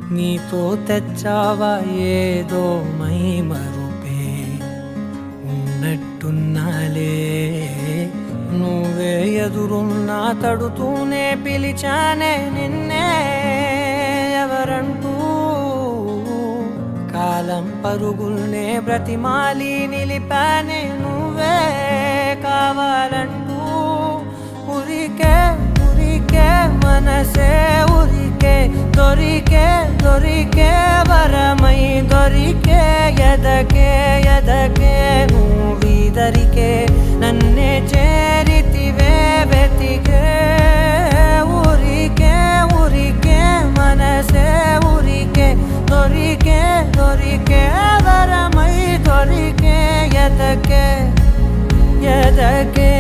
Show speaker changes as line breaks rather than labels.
నీతో తెచ్చావా ఏదో మై మరుపే ఉన్నట్టున్నాలే నువ్వే ఎదురున్నా తడుతూనే పిలిచానే నిన్నే ఎవరంటూ కాలం పరుగుల్నే బ్రతిమాలి నిలిపానే నువ్వే కావాలంటూ ఉరికే ఉరికే మనసే ఉరికే దొరికే దొరికే వరమై దొరికే ఎదకే ఎదకే నువ్వీదరికే నన్నే చేరితివే వెతికే ఉరికే ఉరికే మనసే ఉరికే దొరికే దొరికే వరమై దొరికే ఎదకే ఎదకే